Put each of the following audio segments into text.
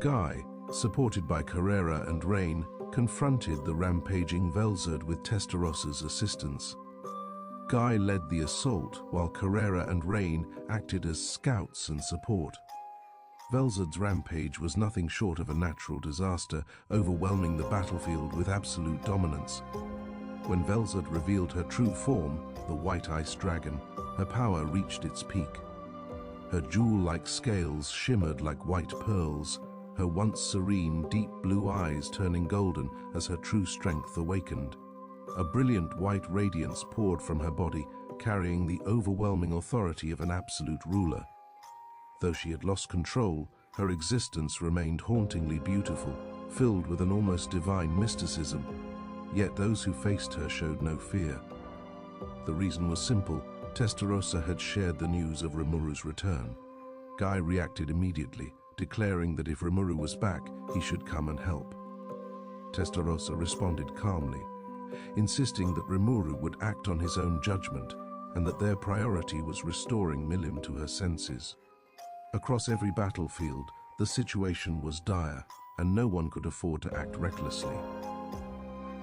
Guy, supported by Carrera and Rain, confronted the rampaging Velzard with Testarossa's assistance. Guy led the assault, while Carrera and Rain acted as scouts and support. Velzard's rampage was nothing short of a natural disaster, overwhelming the battlefield with absolute dominance. When Velzard revealed her true form, the white ice dragon, her power reached its peak. Her jewel-like scales shimmered like white pearls, her once serene, deep blue eyes turning golden as her true strength awakened. A brilliant white radiance poured from her body, carrying the overwhelming authority of an absolute ruler. Though she had lost control, her existence remained hauntingly beautiful, filled with an almost divine mysticism. Yet those who faced her showed no fear. The reason was simple. Testarossa had shared the news of Rimuru's return. Guy reacted immediately, declaring that if Rimuru was back, he should come and help. Testarossa responded calmly, insisting that Rimuru would act on his own judgment and that their priority was restoring Milim to her senses. Across every battlefield, the situation was dire, and no one could afford to act recklessly.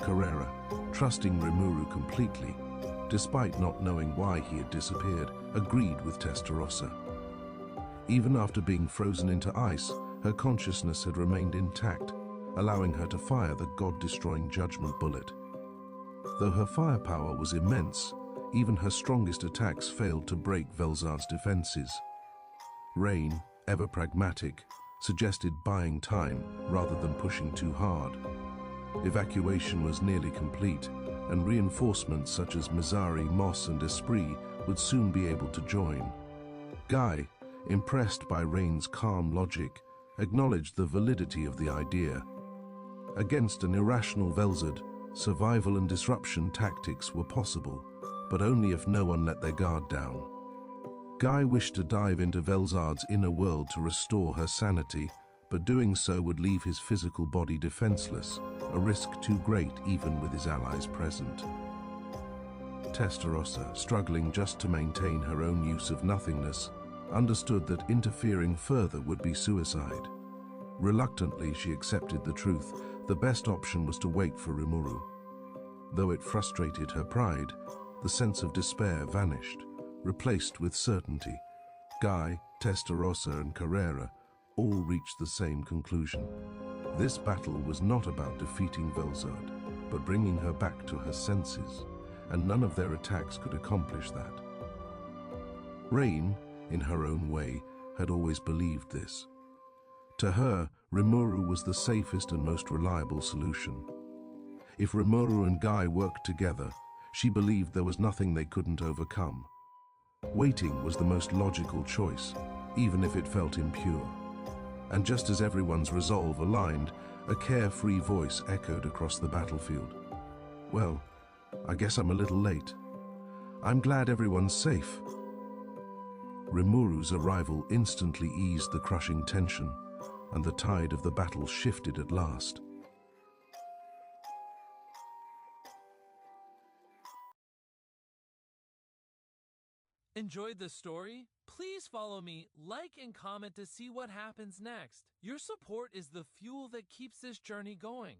Carrera, trusting Rimuru completely, despite not knowing why he had disappeared, agreed with Testarossa. Even after being frozen into ice, her consciousness had remained intact, allowing her to fire the god-destroying judgment bullet. Though her firepower was immense, even her strongest attacks failed to break Velzard's defenses. Rain, ever pragmatic, suggested buying time rather than pushing too hard. Evacuation was nearly complete, and reinforcements such as Mizari, Moss and Esprit would soon be able to join. Guy, impressed by Rain's calm logic, acknowledged the validity of the idea. Against an irrational Velzard, survival and disruption tactics were possible, but only if no one let their guard down. Guy wished to dive into Velzard's inner world to restore her sanity, but doing so would leave his physical body defenseless, a risk too great even with his allies present. Testarossa, struggling just to maintain her own use of nothingness, understood that interfering further would be suicide. Reluctantly, she accepted the truth. The best option was to wait for Rimuru. Though it frustrated her pride, the sense of despair vanished, replaced with certainty. Guy, Testarossa and Carrera all reached the same conclusion. This battle was not about defeating Velzard, but bringing her back to her senses, and none of their attacks could accomplish that. Rain, in her own way, had always believed this. To her, Rimuru was the safest and most reliable solution. If Rimuru and Guy worked together, she believed there was nothing they couldn't overcome. Waiting was the most logical choice, even if it felt impure. And just as everyone's resolve aligned, a carefree voice echoed across the battlefield. "Well, I guess I'm a little late. I'm glad everyone's safe." Rimuru's arrival instantly eased the crushing tension, and the tide of the battle shifted at last. Enjoyed the story? Please follow me, like and comment to see what happens next. Your support is the fuel that keeps this journey going.